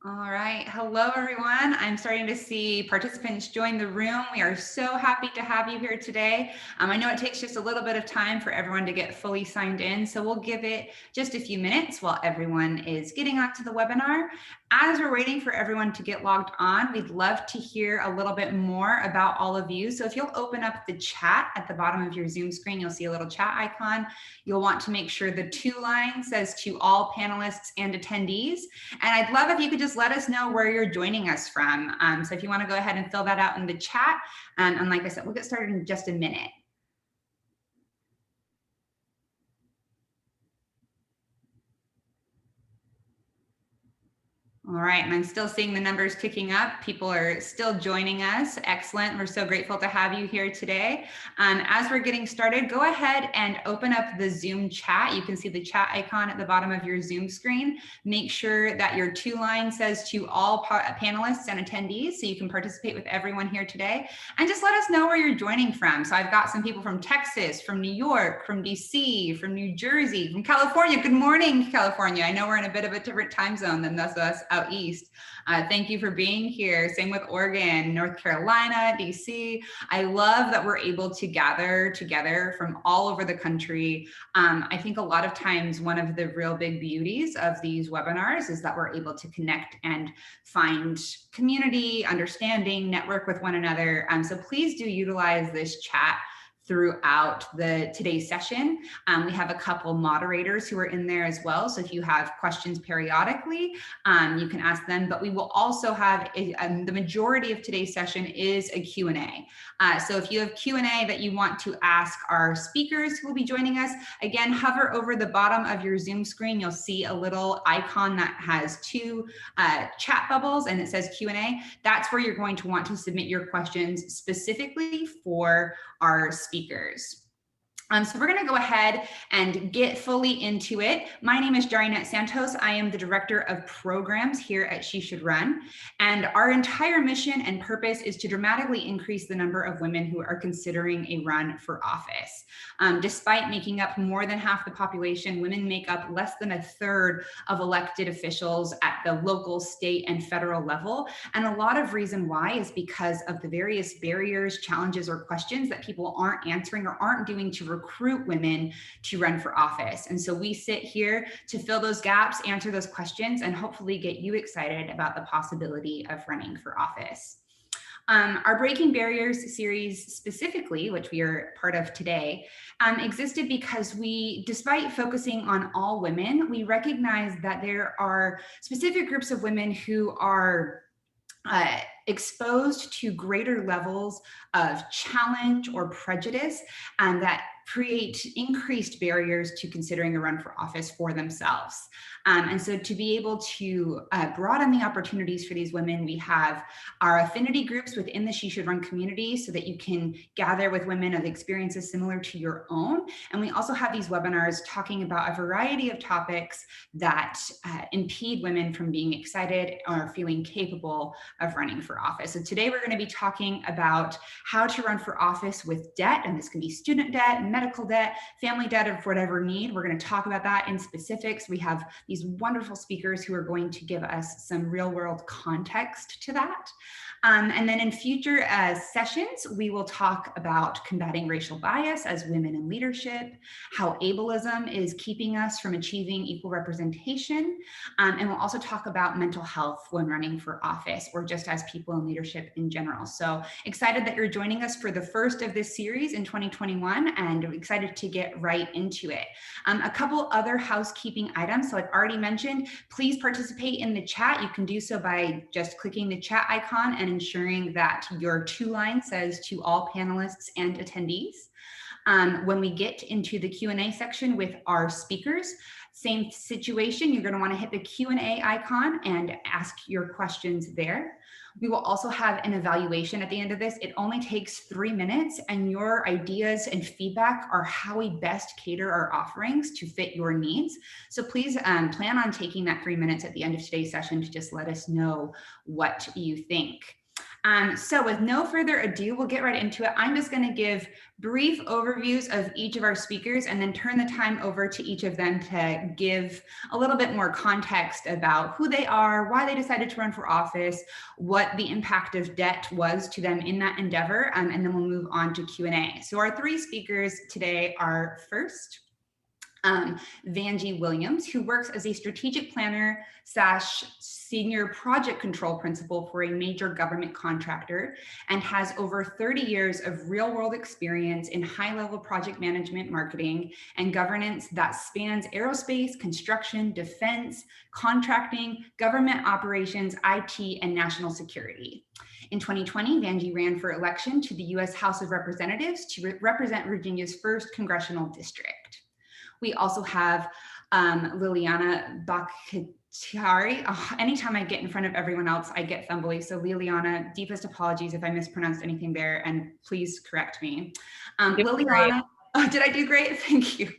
All right. Hello, everyone. I'm starting to see participants join the room. We are so happy to have you here today. I know it takes just a little bit of time for everyone to get fully signed in, so we'll give it just a few minutes while everyone is getting onto the webinar. As we're waiting for everyone to get logged on, we'd love to hear a little bit more about all of you. So if you'll open up the chat at the bottom of your Zoom screen, you'll see a little chat icon. You'll want to make sure the to line says to all panelists and attendees. And I'd love if you could just let us know where you're joining us from. So if you want to go ahead and fill that out in the chat. And like I said, we'll get started in just a minute. All right, and I'm still seeing the numbers ticking up. People are still joining us. Excellent. We're so grateful to have you here today. As we're getting started, go ahead and open up the Zoom chat. You can see the chat icon at the bottom of your Zoom screen. Make sure that your to line says to all panelists and attendees so you can participate with everyone here today. And just let us know where you're joining from. So I've got some people from Texas, from New York, from DC, from New Jersey, from California. Good morning, California. I know we're in a bit of a different time zone than those of us out east. Thank you for being here. Same with Oregon, North Carolina, DC. I love that we're able to gather together from all over the country. I think a lot of times one of the real big beauties of these webinars is that we're able to connect and find community, understanding, network with one another. So please do utilize this chat throughout today's session. We have a couple moderators who are in there as well. So if you have questions periodically, you can ask them, but we will also have the majority of today's session is a Q&A. So if you have Q&A that you want to ask our speakers who will be joining us, again, hover over the bottom of your Zoom screen. You'll see a little icon that has two chat bubbles and it says Q&A. That's where you're going to want to submit your questions specifically for our speakers. So we're going to go ahead and get fully into it. My name is Jarinette Santos. I am the Director of Programs here at She Should Run. And our entire mission and purpose is to dramatically increase the number of women who are considering a run for office. Despite making up more than half the population, women make up less than a third of elected officials at the local, state, and federal level. And a lot of reason why is because of the various barriers, challenges, or questions that people aren't answering or aren't doing to recruit women to run for office. And so we sit here to fill those gaps, answer those questions, and hopefully get you excited about the possibility of running for office. Our Breaking Barriers series specifically, which we are part of today, existed because we, despite focusing on all women, we recognize that there are specific groups of women who are exposed to greater levels of challenge or prejudice, and that create increased barriers to considering a run for office for themselves. And so to be able to broaden the opportunities for these women, we have our affinity groups within the She Should Run community so that you can gather with women of experiences similar to your own. And we also have these webinars talking about a variety of topics that impede women from being excited or feeling capable of running for office. So today we're going to be talking about how to run for office with debt, and this can be student debt, medical debt, family debt of whatever need. We're going to talk about that in specifics. We have these wonderful speakers who are going to give us some real world context to that. And then in future sessions, we will talk about combating racial bias as women in leadership, how ableism is keeping us from achieving equal representation, and we'll also talk about mental health when running for office or just as people in leadership in general. So excited that you're joining us for the first of this series in 2021 and excited to get right into it. A couple other housekeeping items. So I've already mentioned, please participate in the chat. You can do so by just clicking the chat icon and ensuring that your to line says to all panelists and attendees. When we get into the Q&A section with our speakers, same situation, you're going to want to hit the Q&A icon and ask your questions there. We will also have an evaluation at the end of this. It only takes 3 minutes, and your ideas and feedback are how we best cater our offerings to fit your needs. So please plan on taking that 3 minutes at the end of today's session to just let us know what you think. So with no further ado, we'll get right into it. I'm just going to give brief overviews of each of our speakers and then turn the time over to each of them to give a little bit more context about who they are, why they decided to run for office, what the impact of debt was to them in that endeavor, and then we'll move on to Q&A. So our three speakers today are first, Vanjie Williams, who works as a strategic planner / senior project control principal for a major government contractor and has over 30 years of real world experience in high level project management, marketing, and governance that spans aerospace, construction, defense, contracting, government operations, IT, and national security. In 2020, Vanjie ran for election to the US House of Representatives to represent Virginia's 1st congressional district. We also have Liliana Bakhtiari. Oh, anytime I get in front of everyone else, I get fumbly. So Liliana, deepest apologies if I mispronounced anything there, and please correct me. Liliana, oh, did I do great? Thank you.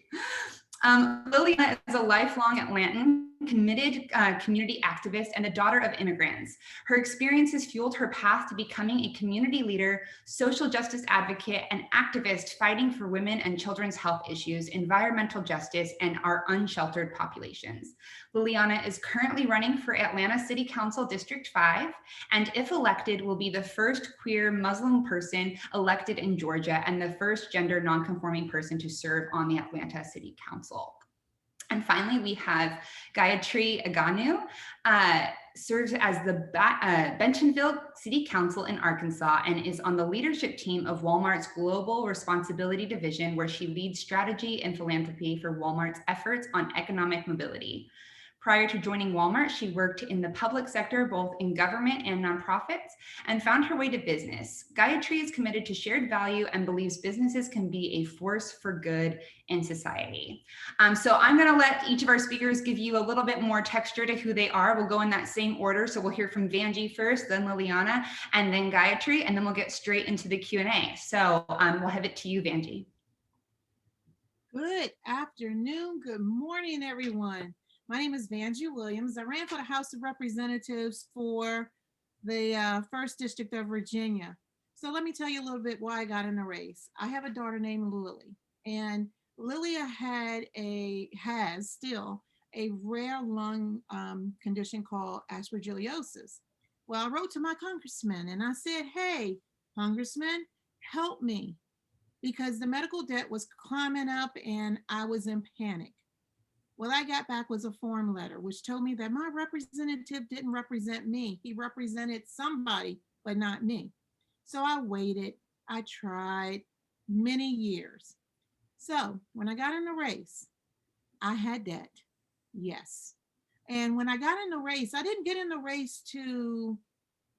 Liliana is a lifelong Atlantan, committed community activist and a daughter of immigrants. Her experiences fueled her path to becoming a community leader, social justice advocate, and activist fighting for women and children's health issues, environmental justice, and our unsheltered populations. Liliana is currently running for Atlanta City Council District 5, and if elected, will be the first queer Muslim person elected in Georgia and the first gender nonconforming person to serve on the Atlanta City Council. And finally, we have Gayatri Aganu, serves as the Bentonville City Council in Arkansas and is on the leadership team of Walmart's Global Responsibility Division, where she leads strategy and philanthropy for Walmart's efforts on economic mobility. Prior to joining Walmart, she worked in the public sector, both in government and nonprofits, and found her way to business. Gayatri is committed to shared value and believes businesses can be a force for good in society. So I'm going to let each of our speakers give you a little bit more texture to who they are. We'll go in that same order. So we'll hear from Vanjie first, then Liliana, and then Gayatri, and then we'll get straight into the Q&A. So we'll have it to you, Vanjie. Good afternoon. Good morning, everyone. My name is Vanjie Williams. I ran for the House of Representatives for the 1st District of Virginia. So let me tell you a little bit why I got in the race. I have a daughter named Lily, and Lilia has still a rare lung condition called aspergillosis. Well, I wrote to my congressman and I said, hey, congressman, help me, because the medical debt was climbing up and I was in panic. What I got back was a form letter, which told me that my representative didn't represent me. He represented somebody, but not me. So I waited. I tried many years. So when I got in the race, I had debt. Yes. And when I got in the race, I didn't get in the race to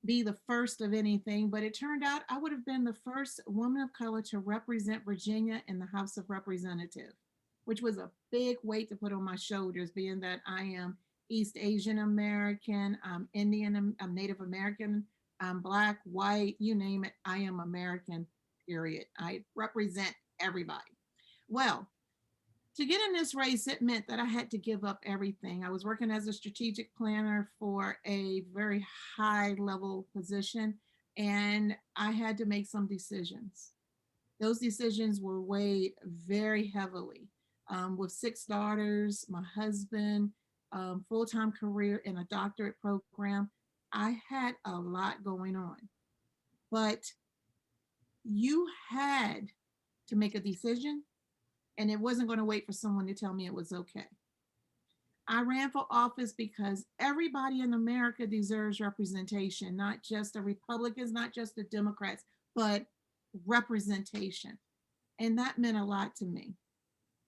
be the first of anything, but it turned out I would have been the first woman of color to represent Virginia in the House of Representatives, which was a big weight to put on my shoulders, being that I am East Asian American, I'm Indian, I'm Native American, I'm Black, white, you name it, I am American, period. I represent everybody. Well, to get in this race, it meant that I had to give up everything. I was working as a strategic planner for a very high level position, and I had to make some decisions. Those decisions were weighed very heavily. With 6 daughters, my husband, full-time career in a doctorate program, I had a lot going on. But you had to make a decision, and it wasn't going to wait for someone to tell me it was okay. I ran for office because everybody in America deserves representation, not just the Republicans, not just the Democrats, but representation. And that meant a lot to me.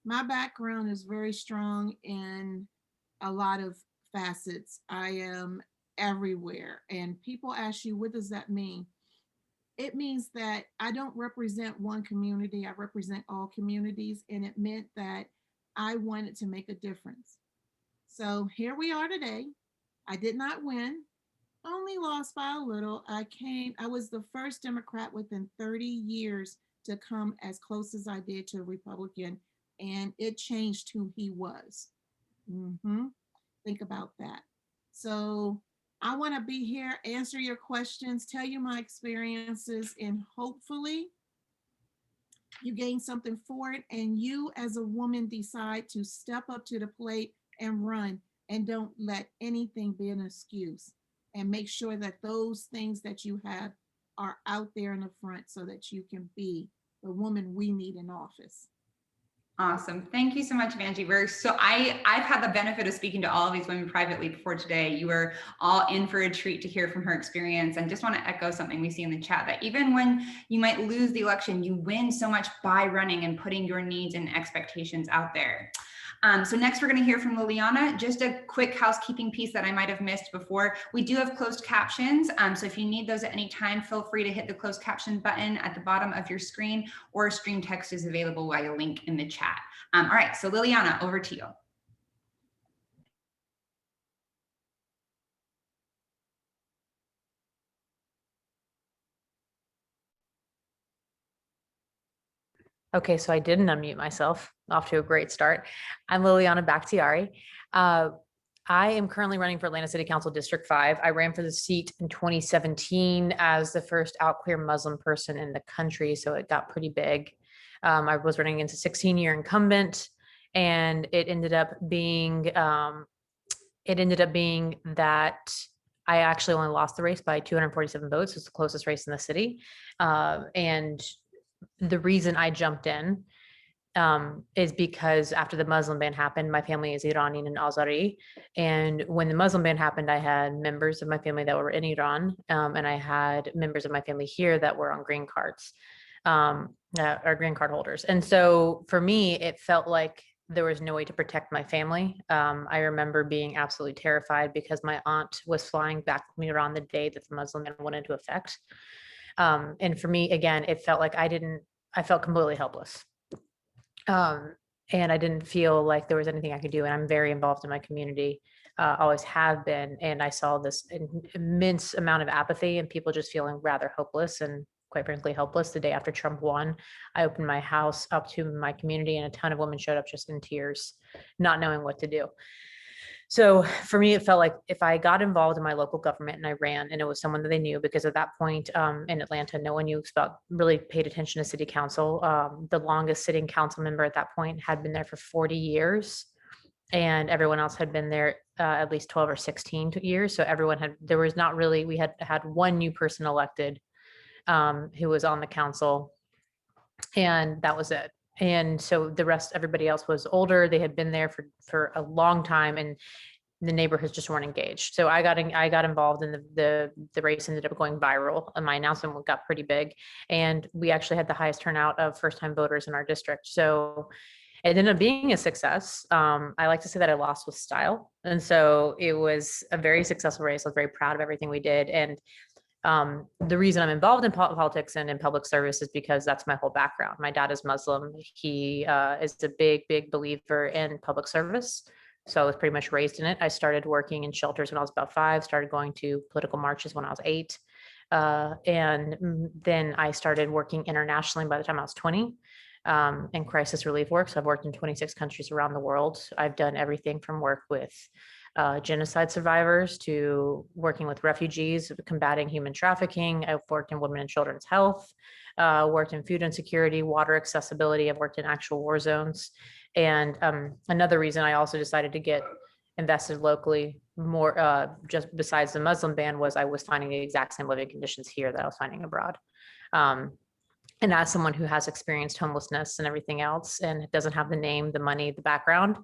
My background is very strong in a lot of facets. I am everywhere. And people ask you, what does that mean? It means that I don't represent one community, I represent all communities. And it meant that I wanted to make a difference. So here we are today. I did not win, only lost by a little. I was the first Democrat within 30 years to come as close as I did to a Republican, and it changed who he was. Think about that. So I want to be here, answer your questions, tell you my experiences, and hopefully you gain something for it. And you, as a woman, decide to step up to the plate and run, and don't let anything be an excuse. And make sure that those things that you have are out there in the front so that you can be the woman we need in office. Awesome. Thank you so much, Vanjie. I've had the benefit of speaking to all of these women privately before today. You were all in for a treat to hear from her experience, and just want to echo something we see in the chat, that even when you might lose the election, you win so much by running and putting your needs and expectations out there. So next we're going to hear from Liliana. Just a quick housekeeping piece that I might have missed before. We do have closed captions. So if you need those at any time, feel free to hit the closed caption button at the bottom of your screen, or stream text is available via link in the chat. All right, so Liliana, over to you. Okay, so I didn't unmute myself. Off to a great start. I'm Liliana Bakhtiari. I am currently running for Atlanta City Council District 5. I ran for the seat in 2017 as the first out queer Muslim person in the country, so it got pretty big. I was running against a 16-year incumbent, and it ended up being that I actually only lost the race by 247 votes. It's the closest race in the city, and the reason I jumped in is because after the Muslim ban happened, my family is Iranian and Azari. And when the Muslim ban happened, I had members of my family that were in Iran, and I had members of my family here that were on green cards, or green card holders. And so for me, it felt like there was no way to protect my family. I remember being absolutely terrified because my aunt was flying back from Iran the day that the Muslim ban went into effect. And for me, again, it felt like I felt completely helpless. And I didn't feel like there was anything I could do. And I'm very involved in my community, always have been. And I saw this immense amount of apathy and people just feeling rather hopeless and quite frankly helpless. The day after Trump won, I opened my house up to my community and a ton of women showed up just in tears, not knowing what to do. So for me, it felt like if I got involved in my local government and I ran, and it was someone that they knew, because at that point in Atlanta, no one knew about, really paid attention to city council. The longest sitting council member at that point had been there for 40 years. And everyone else had been there at least 12 or 16 years. So there was not really, we had one new person elected who was on the council, and that was it. And so the rest, everybody else was older. They had been there for a long time, and the neighborhoods just weren't engaged. So I got involved in the race. Ended up going viral, and my announcement got pretty big. And we actually had the highest turnout of first-time voters in our district. So it ended up being a success. I like to say that I lost with style. And so it was a very successful race. I was very proud of everything we did. And the reason I'm involved in politics and in public service is because that's my whole background. My dad is Muslim. He is a big believer in public service. So I was pretty much raised in it. I started working in shelters when I was about 5, started going to political marches when I was 8. And then I started working internationally by the time I was 20 in crisis relief work. So I've worked in 26 countries around the world. I've done everything from work with genocide survivors to working with refugees, combating human trafficking. I've worked in women and children's health, worked in food insecurity, water accessibility. I've worked in actual war zones. And another reason I also decided to get invested locally more, just besides the Muslim ban, was I was finding the exact same living conditions here that I was finding abroad. And as someone who has experienced homelessness and everything else, and doesn't have the name, the money, the background,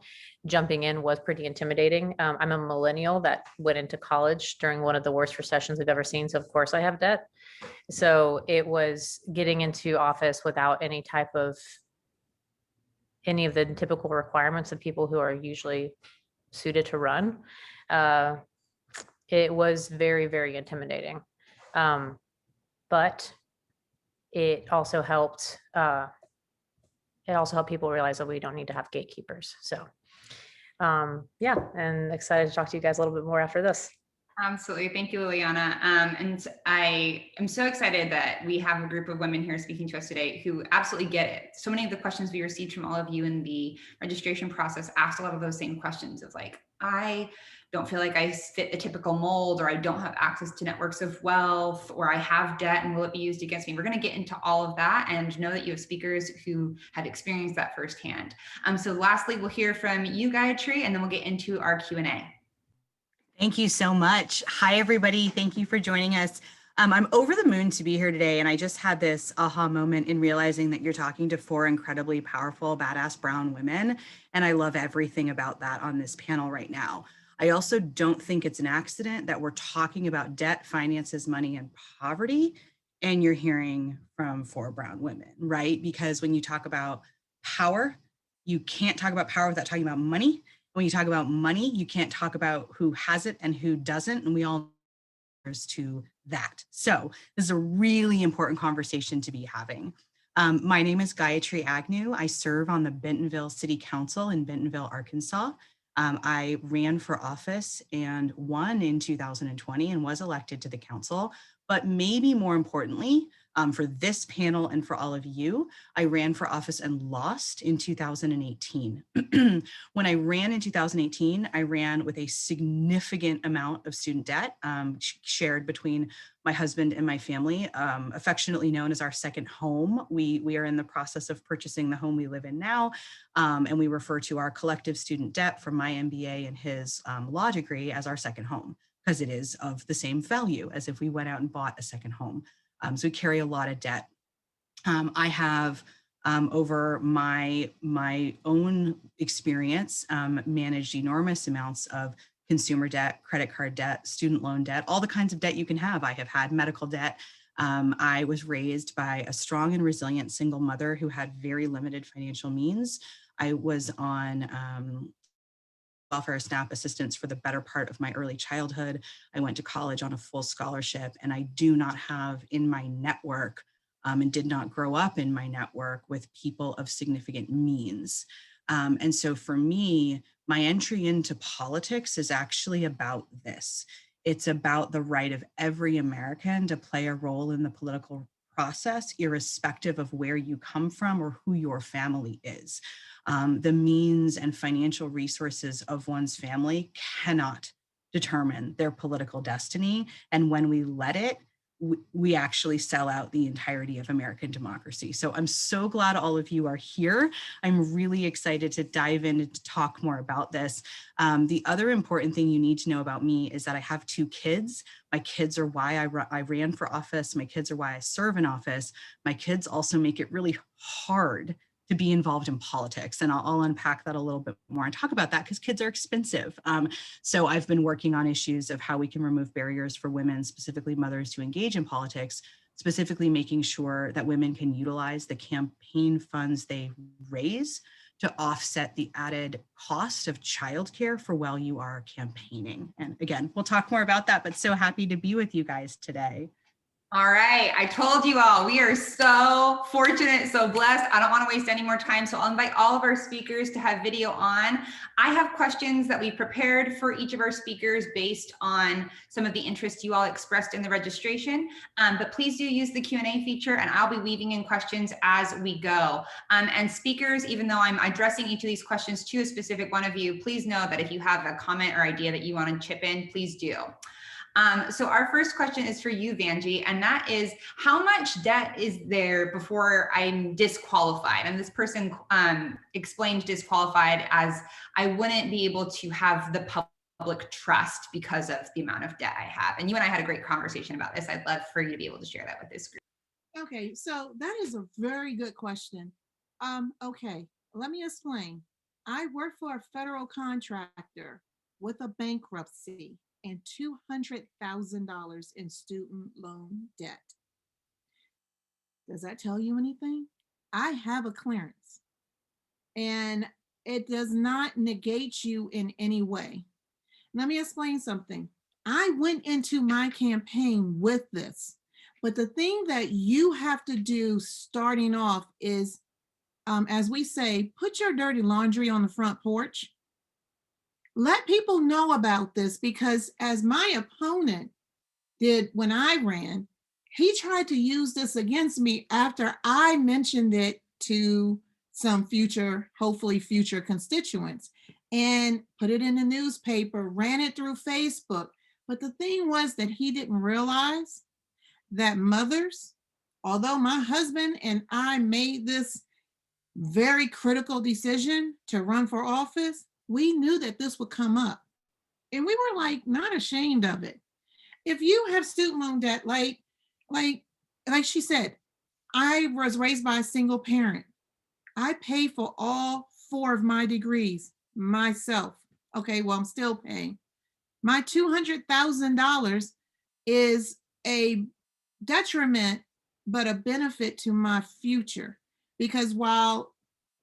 jumping in was pretty intimidating. I'm a millennial that went into college during one of the worst recessions we've ever seen. So of course I have debt. So it was getting into office without any of the typical requirements of people who are usually suited to run. It was very intimidating. But it also helped people realize that we don't need to have gatekeepers. So yeah, and excited to talk to you guys a little bit more after this. Absolutely. Thank you, Liliana. And I am so excited that we have a group of women here speaking to us today who absolutely get it. So many of the questions we received from all of you in the registration process asked a lot of those same questions of like, I don't feel like I fit the typical mold, or I don't have access to networks of wealth, or I have debt and will it be used against me? We're going to get into all of that and know that you have speakers who have experienced that firsthand. So lastly, we'll hear from you, Gayatri, and then we'll get into our Q&A. Thank you so much. Hi, everybody. Thank you for joining us. I'm over the moon to be here today, and I just had this aha moment in realizing that you're talking to 4 incredibly powerful, badass brown women, and I love everything about that on this panel right now. I also don't think it's an accident that we're talking about debt, finances, money, and poverty, and you're hearing from 4 brown women, right? Because when you talk about power, you can't talk about power without talking about money. When you talk about money, you can't talk about who has it and who doesn't, and we all to that. So this is a really important conversation to be having. My name is Gayatri Agnew. I serve on the Bentonville City Council in Bentonville, Arkansas. I ran for office and won in 2020 and was elected to the council. But maybe more importantly, for this panel and for all of you, I ran for office and lost in 2018. When I ran in 2018, I ran with a significant amount of student debt shared between my husband and my family, affectionately known as our second home. We are in the process of purchasing the home we live in now, and we refer to our collective student debt from my MBA and his law degree as our second home, because it is of the same value as if we went out and bought a second home. So we carry a lot of debt. I have over my own experience managed enormous amounts of consumer debt, credit card debt, student loan debt, all the kinds of debt you can have. I have had medical debt. I was raised by a strong and resilient single mother who had very limited financial means. I was on welfare SNAP assistance for the better part of my early childhood. I went to college on a full scholarship, and I do not have in my network and did not grow up in my network with people of significant means. And so for me, my entry into politics is actually about this. It's about the right of every American to play a role in the political process, irrespective of where you come from or who your family is. The means and financial resources of one's family cannot determine their political destiny. And when we let it, we actually sell out the entirety of American democracy. So I'm so glad all of you are here. I'm really excited to dive in and to talk more about this. The other important thing you need to know about me is that I have 2 kids. My kids are why I ran for office. My kids are why I serve in office. My kids also make it really hard to be involved in politics. And I'll unpack that a little bit more and talk about that because kids are expensive. So I've been working on issues of how we can remove barriers for women, specifically mothers, to engage in politics, specifically making sure that women can utilize the campaign funds they raise to offset the added cost of childcare for while you are campaigning. And again, we'll talk more about that, but so happy to be with you guys today. All right, I told you all, we are so fortunate, so blessed. I don't want to waste any more time, so I'll invite all of our speakers to have video on. I have questions that we prepared for each of our speakers based on some of the interests you all expressed in the registration, but please do use the Q&A feature and I'll be weaving in questions as we go. And speakers, even though I'm addressing each of these questions to a specific one of you, please know that if you have a comment or idea that you want to chip in, please do. So our first question is for you, Vanjie, and that is, how much debt is there before I'm disqualified? And this person explained disqualified as I wouldn't be able to have the public trust because of the amount of debt I have. And you and I had a great conversation about this. I'd love for you to be able to share that with this group. Okay, so that is a very good question. Okay, let me explain. I work for a federal contractor with a bankruptcy and $200,000 in student loan debt. Does that tell you anything? I have a clearance, and it does not negate you in any way. Let me explain something. I went into my campaign with this, but the thing that you have to do starting off is, as we say, put your dirty laundry on the front porch. let people know about this, because as my opponent did when I ran, he tried to use this against me after I mentioned it to some future, hopefully future constituents, and put it in the newspaper, ran it through Facebook. But the thing was that he didn't realize that mothers, although my husband and I made this very critical decision to run for office, we knew that this would come up. And we were like not ashamed of it. If you have student loan debt, like she said, I was raised by a single parent. I paid for all 4 of my degrees myself. Okay, well, I'm still paying. My $200,000 is a detriment, but a benefit to my future. Because while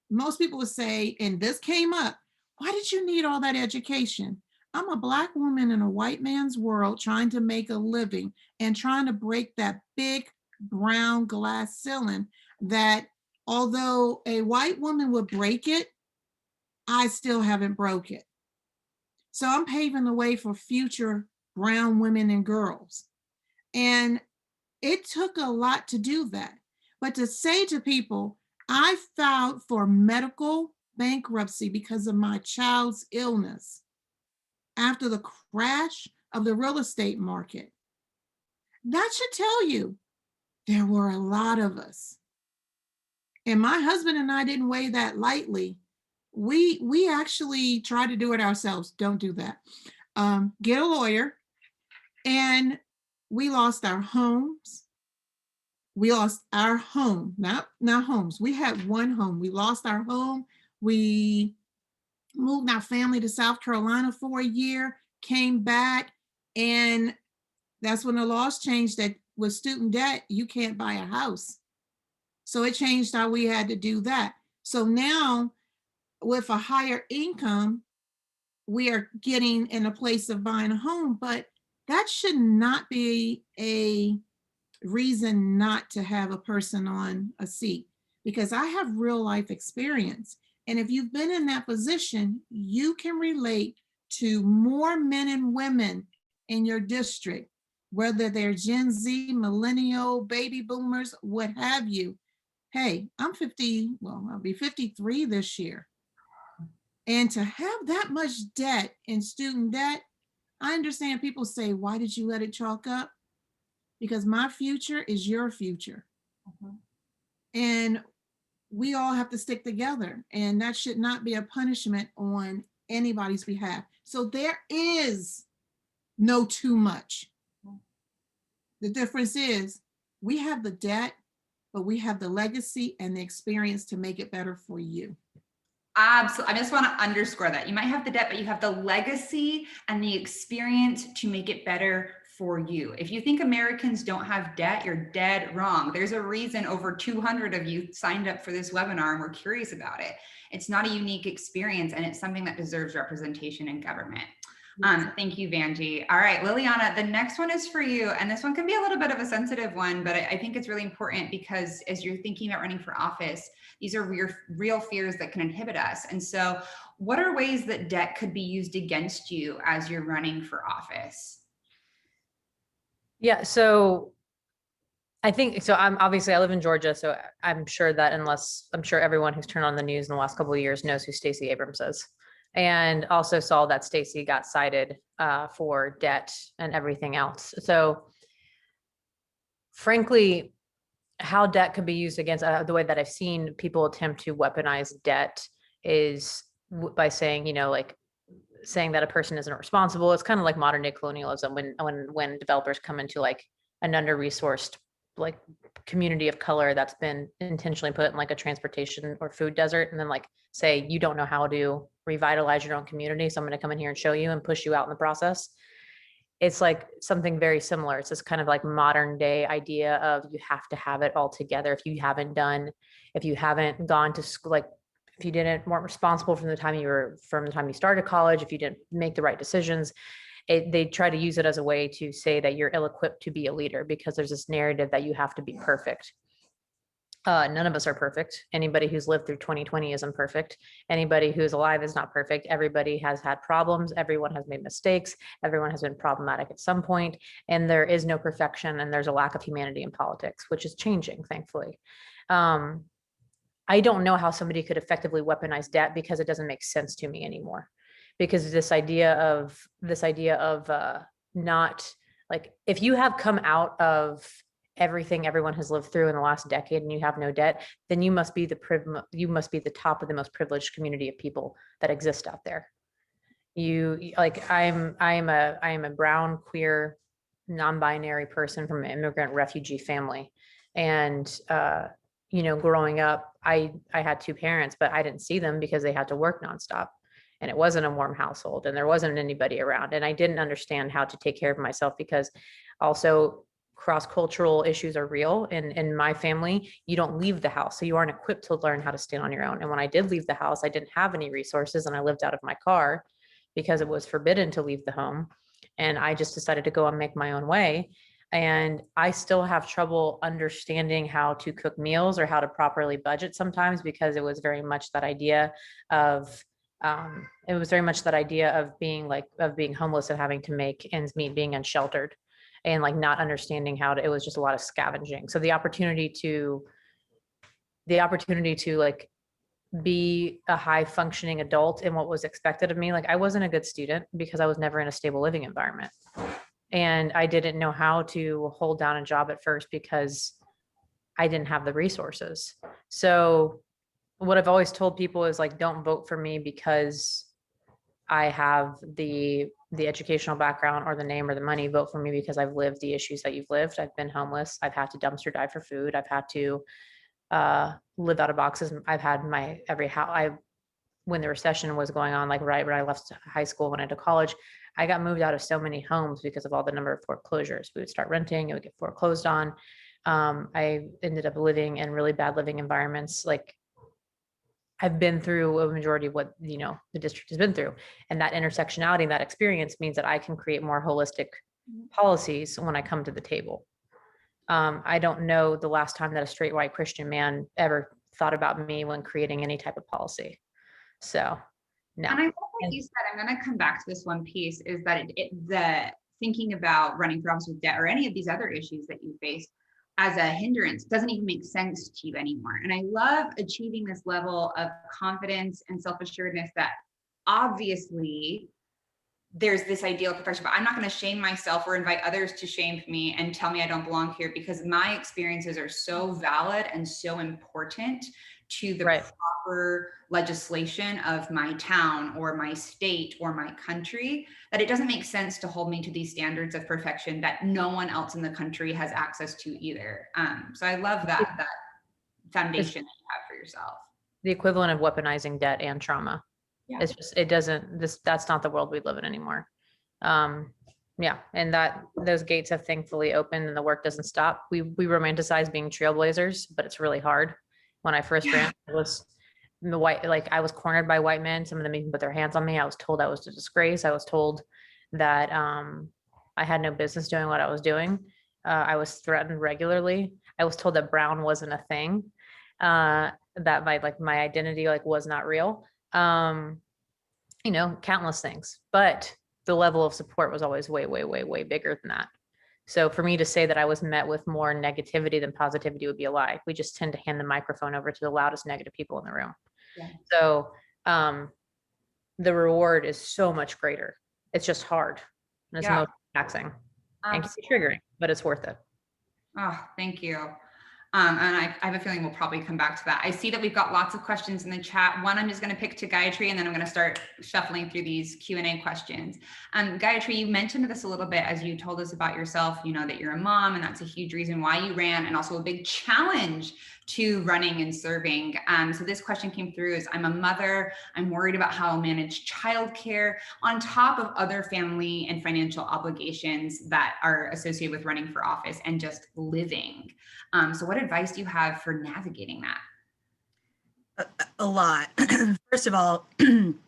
most people would say, and this came up, why did you need all that education? I'm a Black woman in a white man's world trying to make a living and trying to break that big brown glass ceiling that, although a white woman would break it, I still haven't broke it. So I'm paving the way for future brown women and girls. And it took a lot to do that. But to say to people, I filed for medical bankruptcy because of my child's illness after the crash of the real estate market, that should tell you there were a lot of us. And my husband and I didn't weigh that lightly. We actually tried to do it ourselves. Don't do that. Get a lawyer. And we lost our homes. We lost our home, not homes. We had one home. We lost our home. We moved our family to South Carolina for a year, came back, and that's when the laws changed that with student debt, you can't buy a house. So it changed how we had to do that. So now with a higher income, we are getting in a place of buying a home, but that should not be a reason not to have a person on a seat, because I have real life experience. And if you've been in that position, you can relate to more men and women in your district, whether they're Gen Z, millennial, baby boomers, what have you. Hey, I'm 50, well, I'll be 53 this year. And to have that much debt in student debt, I understand people say, why did you let it chalk up? Because my future is your future. And we all have to stick together, and that should not be a punishment on anybody's behalf. So there is no too much. The difference is we have the debt, but we have the legacy and the experience to make it better for you. Absolutely. I just want to underscore that. You might have the debt, but you have the legacy and the experience to make it better for you. If you think Americans don't have debt, you're dead wrong. There's a reason over 200 of you signed up for this webinar and we're curious about it. It's not a unique experience, and it's something that deserves representation in government. Thank you, Vanjie. All right, Liliana, the next one is for you. And this one can be a little bit of a sensitive one, but I think it's really important because as you're thinking about running for office, these are real fears that can inhibit us. And so what are ways that debt could be used against you as you're running for office? Yeah, so I think, so I live in Georgia, so I'm sure everyone who's turned on the news in the last couple of years knows who Stacey Abrams is. And also saw that Stacey got cited for debt and everything else. So frankly, how debt could be used against, the way that I've seen people attempt to weaponize debt is by saying, saying that a person isn't responsible. It's kind of like modern day colonialism when developers come into like an under-resourced like community of color that's been intentionally put in like a transportation or food desert, and then like say, you don't know how to revitalize your own community, so I'm going to come in here and show you and push you out in the process. It's like something very similar. It's this kind of like modern day idea of you have to have it all together. If you haven't gone to school, like if you weren't responsible from the time you started college, if you didn't make the right decisions, they try to use it as a way to say that you're ill-equipped to be a leader because there's this narrative that you have to be perfect. None of us are perfect. Anybody who's lived through 2020 isn't perfect. Anybody who's alive is not perfect. Everybody has had problems. Everyone has made mistakes. Everyone has been problematic at some point, and there is no perfection, and there's a lack of humanity in politics, which is changing, thankfully. I don't know how somebody could effectively weaponize debt because it doesn't make sense to me anymore. Because this idea of not like, if you have come out of everything everyone has lived through in the last decade and you have no debt, then you must be the top of the most privileged community of people that exist out there. I am a brown, queer, non-binary person from an immigrant refugee family. And growing up, I had two parents, but I didn't see them because they had to work nonstop. And it wasn't a warm household, and there wasn't anybody around. And I didn't understand how to take care of myself, because also cross-cultural issues are real. And in my family, you don't leave the house. So you aren't equipped to learn how to stand on your own. And when I did leave the house, I didn't have any resources, and I lived out of my car because it was forbidden to leave the home. And I just decided to go and make my own way. And I still have trouble understanding how to cook meals or how to properly budget sometimes, because it was very much that idea of being homeless and having to make ends meet, being unsheltered, and like not understanding it was just a lot of scavenging. So the opportunity to like be a high functioning adult in what was expected of me. Like, I wasn't a good student because I was never in a stable living environment. And I didn't know how to hold down a job at first because I didn't have the resources. So what I've always told people is, like, don't vote for me because I have the educational background or the name or the money. Vote for me because I've lived the issues that you've lived. I've been homeless. I've had to dumpster dive for food. I've had to live out of boxes. I've had when the recession was going on, like right when I left high school, went into college, I got moved out of so many homes because of all the number of foreclosures. We would start renting, it would get foreclosed on. I ended up living in really bad living environments. Like, I've been through a majority of what, the district has been through. And that intersectionality, that experience means that I can create more holistic policies when I come to the table. I don't know the last time that a straight white Christian man ever thought about me when creating any type of policy. So, no. And I love what you said. I'm going to come back to this one piece, is that the thinking about running for office with debt or any of these other issues that you face as a hindrance doesn't even make sense to you anymore. And I love achieving this level of confidence and self-assuredness that obviously there's this ideal perfection, but I'm not going to shame myself or invite others to shame me and tell me I don't belong here, because my experiences are so valid and so important to the proper legislation of my town or my state or my country, that it doesn't make sense to hold me to these standards of perfection that no one else in the country has access to either. So I love that foundation that you have for yourself. The equivalent of weaponizing debt and trauma. Yeah. It's just, that's not the world we live in anymore. Yeah. And those gates have thankfully opened, and the work doesn't stop. We romanticize being trailblazers, but it's really hard. When I first ran, it was I was cornered by white men. Some of them even put their hands on me. I was told I was a disgrace. I was told that I had no business doing what I was doing. I was threatened regularly. I was told that brown wasn't a thing, that my identity was not real. Countless things, but the level of support was always way, way, way, way bigger than that. So for me to say that I was met with more negativity than positivity would be a lie. We just tend to hand the microphone over to the loudest negative people in the room. Yeah. So the reward is so much greater. It's just hard. And it's most taxing and can be triggering, but it's worth it. Oh, thank you. And I have a feeling we'll probably come back to that. I see that we've got lots of questions in the chat. One, I'm just going to pick to Gayatri, and then I'm going to start shuffling through these Q&A questions. Gayatri, you mentioned this a little bit as you told us about yourself, that you're a mom, and that's a huge reason why you ran, and also a big challenge to running and serving. So this question came through is, I'm a mother. I'm worried about how I'll manage childcare on top of other family and financial obligations that are associated with running for office and just living. So what advice do you have for navigating that? A lot. First of all, and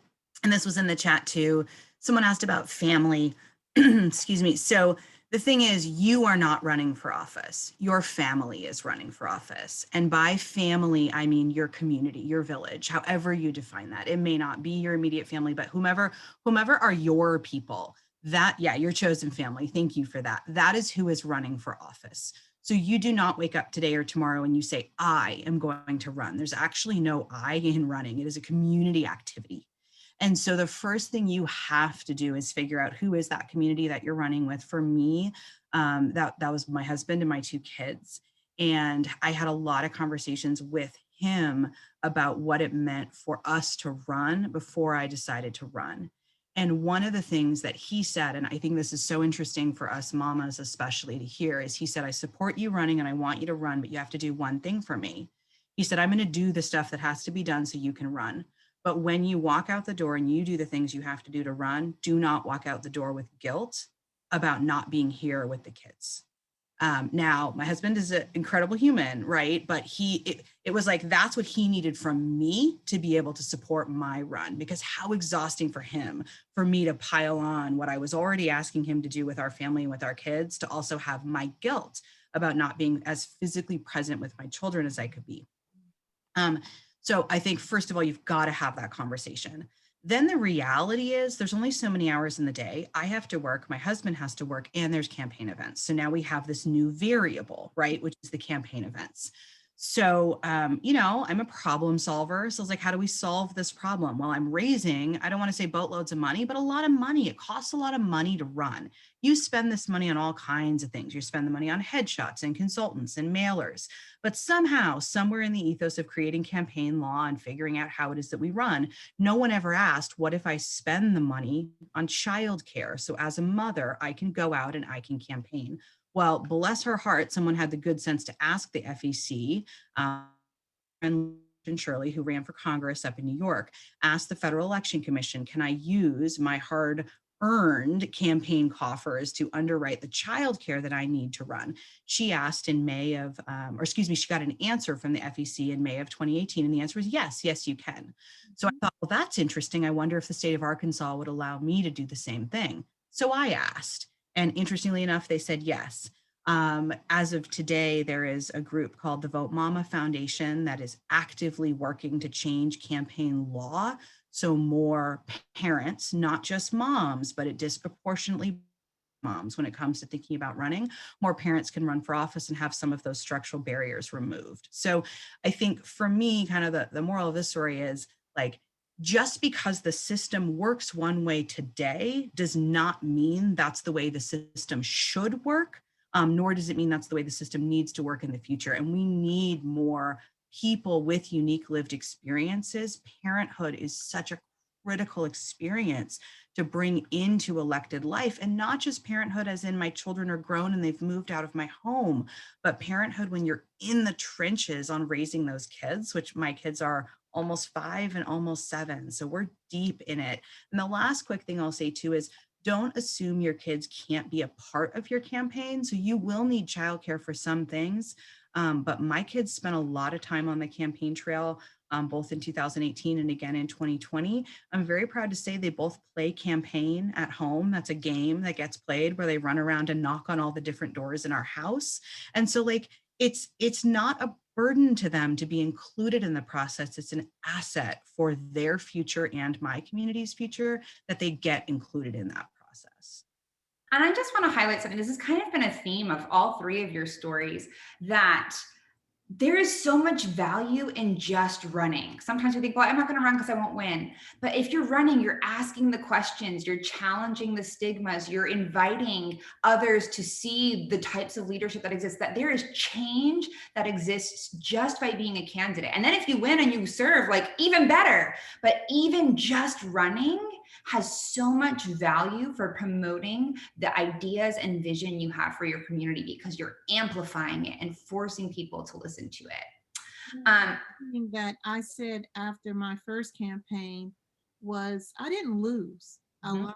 this was in the chat too, someone asked about family. Excuse me. So The thing is, you are not running for office. Your family is running for office. And by family, I mean your community, your village, however you define that. It may not be your immediate family, but whomever are your people, that, yeah, your chosen family. Thank you for that. That is who is running for office. So you do not wake up today or tomorrow and you say, I am going to run. There's actually no I in running. It is a community activity. And so the first thing you have to do is figure out who is that community that you're running with. For me, that was my husband and my 2 kids. And I had a lot of conversations with him about what it meant for us to run before I decided to run. And one of the things that he said, and I think this is so interesting for us mamas especially to hear, is he said, I support you running and I want you to run, but you have to do one thing for me. He said, I'm going to do the stuff that has to be done so you can run. But when you walk out the door and you do the things you have to do to run, do not walk out the door with guilt about not being here with the kids. Now, my husband is an incredible human, right? But it was like, that's what he needed from me to be able to support my run, because how exhausting for him, for me to pile on what I was already asking him to do with our family and with our kids, to also have my guilt about not being as physically present with my children as I could be. So I think, first of all, you've got to have that conversation. Then the reality is there's only so many hours in the day. I have to work, my husband has to work, and there's campaign events. So now we have this new variable, right, which is the campaign events. So, you know, I'm a problem solver. So I was like, how do we solve this problem? Well, I'm raising, I don't want to say boatloads of money, but a lot of money. It costs a lot of money to run. You spend this money on all kinds of things. You spend the money on headshots and consultants and mailers. But somehow, somewhere in the ethos of creating campaign law and figuring out how it is that we run, no one ever asked, what if I spend the money on childcare? So as a mother, I can go out and I can campaign. Well, bless her heart, someone had the good sense to ask the FEC, and Shirley, who ran for Congress up in New York, asked the Federal Election Commission, can I use my hard-earned campaign coffers to underwrite the childcare that I need to run? She asked in May of, she got an answer from the FEC in May of 2018, and the answer was yes, you can. So I thought, well, that's interesting. I wonder if the state of Arkansas would allow me to do the same thing. So I asked. And interestingly enough, they said yes. As of today, there is a group called the Vote Mama Foundation that is actively working to change campaign law. So more parents, not just moms, but it disproportionately moms when it comes to thinking about running, more parents can run for office and have some of those structural barriers removed. So I think for me, kind of the moral of this story is like, just because the system works one way today does not mean that's the way the system should work, nor does it mean that's the way the system needs to work in the future. And we need more people with unique lived experiences. Parenthood is such a critical experience to bring into elected life, and not just parenthood as in my children are grown and they've moved out of my home, but parenthood when you're in the trenches on raising those kids, which my kids are almost 5 and almost 7. So we're deep in it. And the last quick thing I'll say too is don't assume your kids can't be a part of your campaign. So you will need childcare for some things. But my kids spent a lot of time on the campaign trail, both in 2018 and again in 2020. I'm very proud to say they both play campaign at home. That's a game that gets played where they run around and knock on all the different doors in our house. And so like, it's not a burden to them to be included in the process. It's an asset for their future and my community's future that they get included in that process. And I just want to highlight something. This has kind of been a theme of all 3 of your stories, that there is so much value in just running. Sometimes we think, well, I'm not going to run because I won't win. But if you're running, you're asking the questions, you're challenging the stigmas, you're inviting others to see the types of leadership that exists, that there is change that exists just by being a candidate. And then if you win and you serve, like even better. But even just running has so much value for promoting the ideas and vision you have for your community, because you're amplifying it and forcing people to listen to it. Something that I said after my first campaign was I didn't lose, I learned.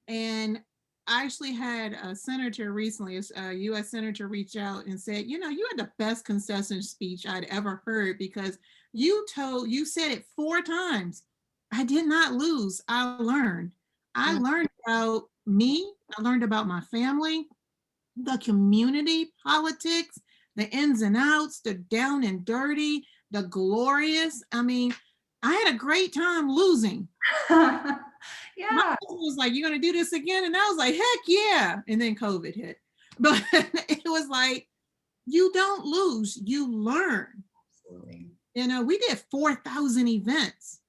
And I actually had a senator recently, a US senator, reach out and said, you know, you had the best concession speech I'd ever heard, because you said it 4 times. I did not lose, I learned. I learned about me. I learned about my family, the community politics, the ins and outs, the down and dirty, the glorious. I mean, I had a great time losing. My Yeah. husband was like, "You're gonna do this again?" And I was like, "Heck yeah." And then COVID hit. But it was like, you don't lose, you learn. Absolutely. You know, we did 4,000 events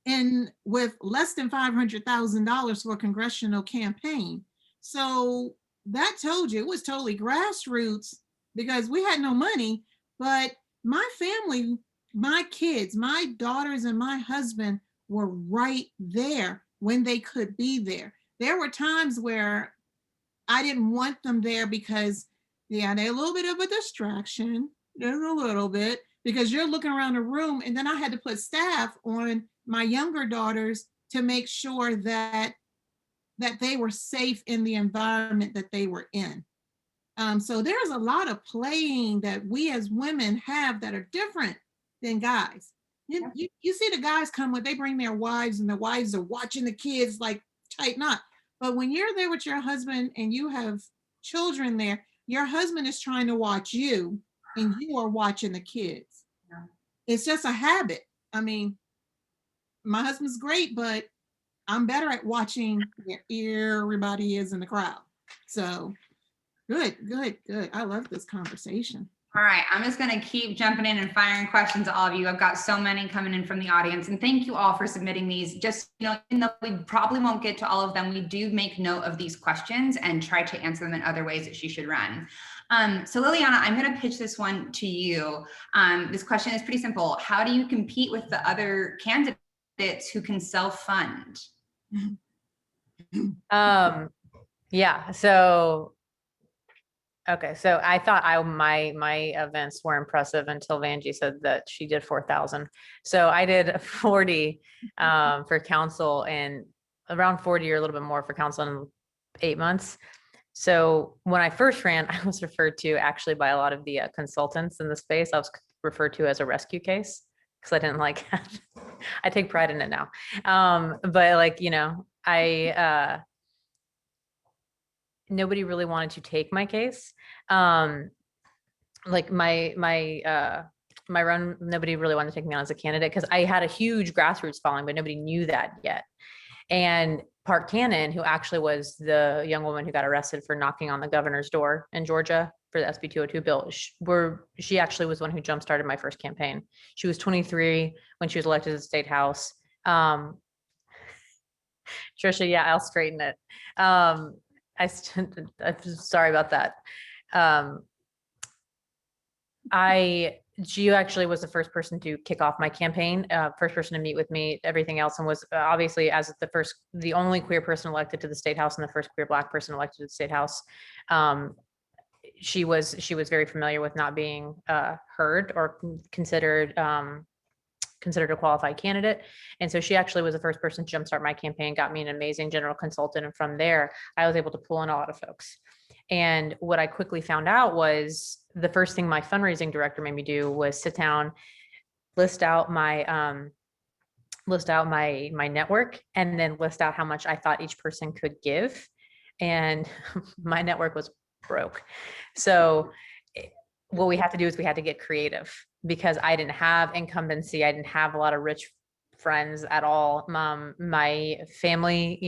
and with less than $500,000 for a congressional campaign. So that told you it was totally grassroots because we had no money, but my family, my kids, my daughters and my husband were right there when they could be there. There were times where I didn't want them there because, yeah, they're a little bit of a distraction. There's a little bit because you're looking around the room, and then I had to put staff on my younger daughters to make sure that they were safe in the environment that they were in. So there's a lot of playing that we as women have that are different than guys. You see the guys come when they bring their wives and the wives are watching the kids like tight knot. But when you're there with your husband and you have children there, your husband is trying to watch you and you are watching the kids. Yeah. It's just a habit. I mean, my husband's great, but I'm better at watching where everybody is in the crowd. So good, good, good. I love this conversation. All right, I'm just going to keep jumping in and firing questions to all of you. I've got so many coming in from the audience, and thank you all for submitting these. Just, even though we probably won't get to all of them, we do make note of these questions and try to answer them in other ways that she should run. So Liliana, I'm going to pitch this one to you. This question is pretty simple. How do you compete with the other candidates who can self-fund? Yeah, so okay, so I thought my events were impressive until Vanjie said that she did 4,000. So I did 40 for council and around 40 or a little bit more for council in 8 months. So when I first ran, I was referred to actually by a lot of the consultants in the space. I was referred to as a rescue case because I didn't like I take pride in it now. But like, nobody really wanted to take my case. Like my run, nobody really wanted to take me on as a candidate because I had a huge grassroots following, but nobody knew that yet. And Park Cannon, who actually was the young woman who got arrested for knocking on the governor's door in Georgia for the SB 202 bill, she actually was one who jump-started my first campaign. She was 23 when she was elected to the state house. Trisha, yeah, I'll straighten it. I'm sorry about that. Gio actually was the first person to kick off my campaign, first person to meet with me, everything else, and was obviously as the only queer person elected to the state house and the first queer Black person elected to the state house. She was very familiar with not being heard or considered a qualified candidate. And so she actually was the first person to jumpstart my campaign, got me an amazing general consultant. And from there, I was able to pull in a lot of folks. And what I quickly found out was the first thing my fundraising director made me do was sit down, list out my network, and then list out how much I thought each person could give. And my network was broke. So what we had to do is we had to get creative because I didn't have incumbency. I didn't have a lot of rich friends at all. My family,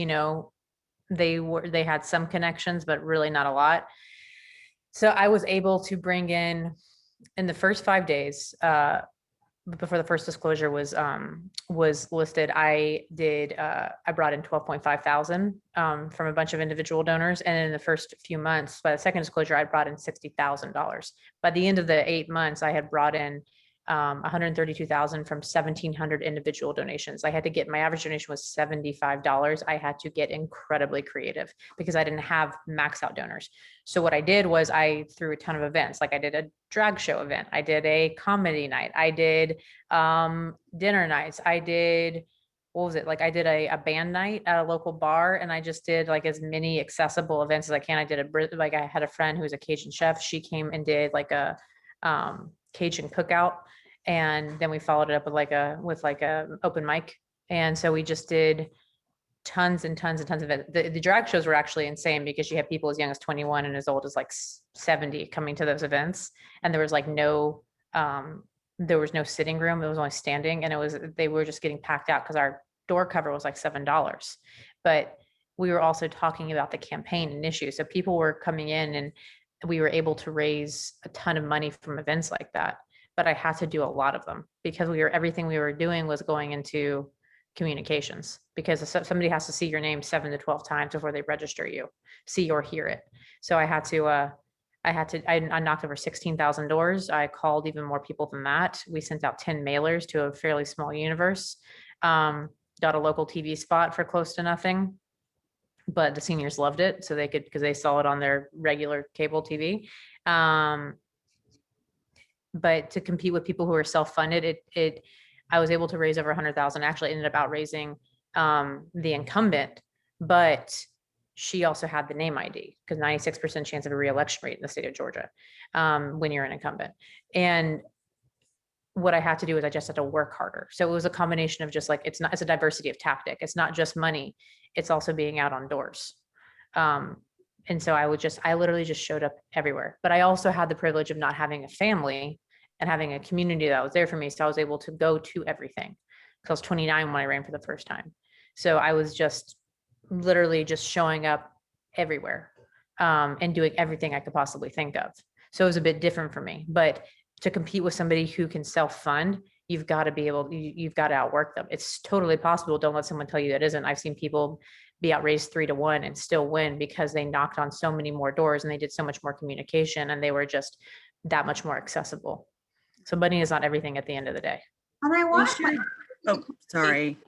they had some connections, but really not a lot. So I was able to bring in the first 5 days, before the first disclosure was listed, I brought in 12.5 thousand from a bunch of individual donors. And in the first few months, by the second disclosure, I brought in $60,000. By the end of the 8 months, I had brought in 132,000 from 1,700 individual donations. My average donation was $75. I had to get incredibly creative because I didn't have max out donors. So what I did was I threw a ton of events. Like I did a drag show event. I did a comedy night. I did dinner nights. I did, I did a band night at a local bar, and I just did like as many accessible events as I can. I had a friend who was a Cajun chef. She came and did like a Cajun cookout. And then we followed it up with like a open mic. And so we just did tons and tons and tons of it. The drag shows were actually insane because you had people as young as 21 and as old as like 70 coming to those events. And there was like there was no sitting room. It was only standing, and they were just getting packed out because our door cover was like $7. But we were also talking about the campaign and issues. So people were coming in, and we were able to raise a ton of money from events like that. But I had to do a lot of them because everything we were doing was going into communications, because somebody has to see your name 7 to 12 times before they register you, see or hear it. So I knocked over 16,000 doors. I called even more people than that. We sent out 10 mailers to a fairly small universe. Got a local TV spot for close to nothing, but the seniors loved it. So because they saw it on their regular cable TV. But to compete with people who are self-funded, I was able to raise over 100,000. Actually ended up outraising the incumbent, but she also had the name ID, because 96% chance of a re-election rate in the state of Georgia when you're an incumbent. And what I had to do is I just had to work harder. So it was a combination of just like, it's a diversity of tactic. It's not just money. It's also being out on doors. And so I literally just showed up everywhere. But I also had the privilege of not having a family and having a community that was there for me. So I was able to go to everything. I was 29 when I ran for the first time. So I was just literally just showing up everywhere and doing everything I could possibly think of. So it was a bit different for me. But to compete with somebody who can self-fund, you've got to outwork them. It's totally possible. Don't let someone tell you that isn't. I've seen people be outraised 3-1 and still win because they knocked on so many more doors and they did so much more communication, and they were just that much more accessible. So money is not everything at the end of the day. And I want to sorry.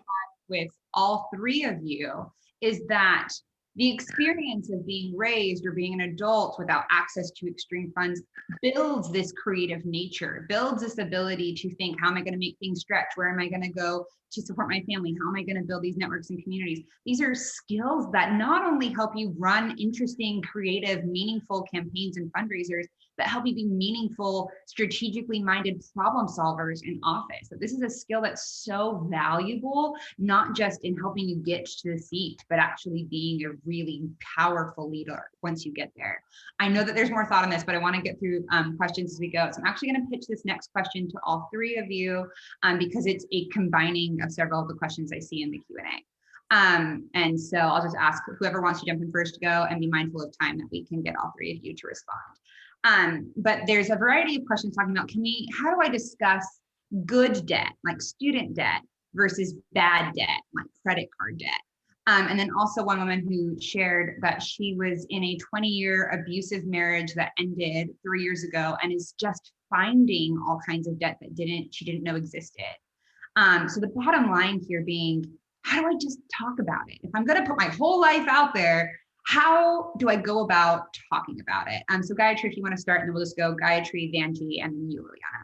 with all three of you is that the experience of being raised or being an adult without access to extreme funds builds this creative nature, builds this ability to think, how am I going to make things stretch? Where am I going to go to support my family? How am I going to build these networks and communities? These are skills that not only help you run interesting, creative, meaningful campaigns and fundraisers, but help you be meaningful, strategically minded problem solvers in office. So this is a skill that's so valuable, not just in helping you get to the seat, but actually being a really powerful leader once you get there. I know that there's more thought on this, but I want to get through questions as we go. So I'm actually going to pitch this next question to all three of you because it's a combining of several of the questions I see in the Q&A. And so I'll just ask whoever wants to jump in first to go, and be mindful of time that we can get all three of you to respond. But there's a variety of questions talking about, how do I discuss good debt, like student debt, versus bad debt, like credit card debt? And then also one woman who shared that she was in a 20-year abusive marriage that ended 3 years ago and is just finding all kinds of debt that she didn't know existed. So the bottom line here being, how do I just talk about it? If I'm going to put my whole life out there, how do I go about talking about it? So Gayatri, if you want to start, and then we'll just go Gayatri, Vanjie, and then you, Liliana.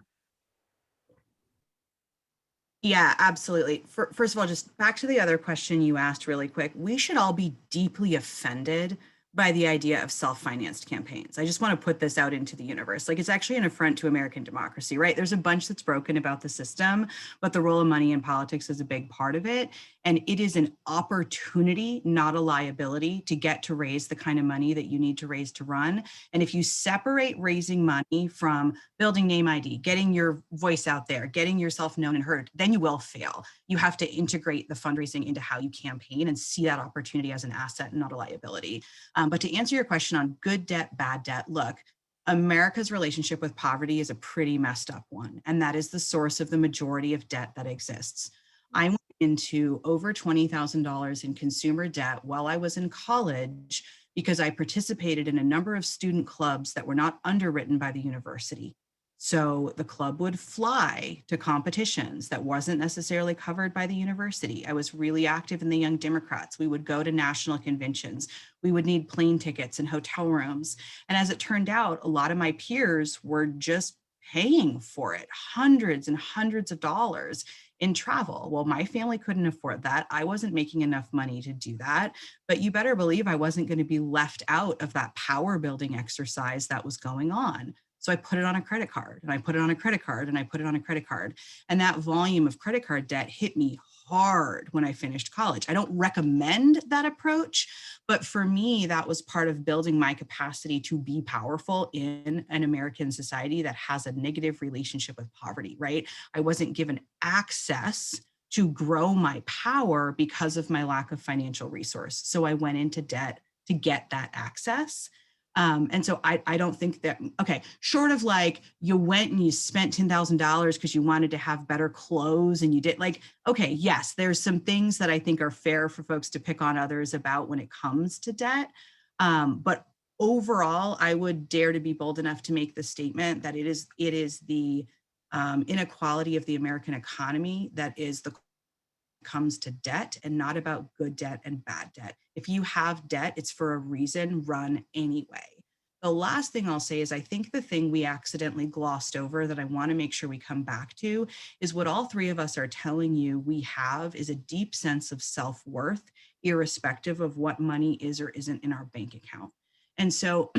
Yeah, absolutely. First of all, just back to the other question you asked really quick. We should all be deeply offended by the idea of self-financed campaigns. I just want to put this out into the universe. Like, it's actually an affront to American democracy, right? There's a bunch that's broken about the system, but the role of money in politics is a big part of it. And it is an opportunity, not a liability, to get to raise the kind of money that you need to raise to run. And if you separate raising money from building name ID, getting your voice out there, getting yourself known and heard, then you will fail. You have to integrate the fundraising into how you campaign and see that opportunity as an asset and not a liability. But to answer your question on good debt, bad debt, look, America's relationship with poverty is a pretty messed up one, and that is the source of the majority of debt that exists. I went into over $20,000 in consumer debt while I was in college because I participated in a number of student clubs that were not underwritten by the university. So the club would fly to competitions that wasn't necessarily covered by the university. I was really active in the Young Democrats. We would go to national conventions. We would need plane tickets and hotel rooms. And as it turned out, a lot of my peers were just paying for it, hundreds and hundreds of dollars in travel. Well, my family couldn't afford that. I wasn't making enough money to do that, but you better believe I wasn't going to be left out of that power building exercise that was going on. So I put it on a credit card, and I put it on a credit card, and I put it on a credit card. And that volume of credit card debt hit me hard when I finished college. I don't recommend that approach, but for me, that was part of building my capacity to be powerful in an American society that has a negative relationship with poverty, right? I wasn't given access to grow my power because of my lack of financial resource. So I went into debt to get that access. And so I don't think that, okay, short of like you went and you spent $10,000 because you wanted to have better clothes and you did like, okay, yes, there's some things that I think are fair for folks to pick on others about when it comes to debt. But overall, I would dare to be bold enough to make the statement that it is the inequality of the American economy that is the comes to debt, and not about good debt and bad debt. If you have debt, it's for a reason, run anyway. The last thing I'll say is I think the thing we accidentally glossed over that I want to make sure we come back to is what all three of us are telling you we have is a deep sense of self-worth, irrespective of what money is or isn't in our bank account. And so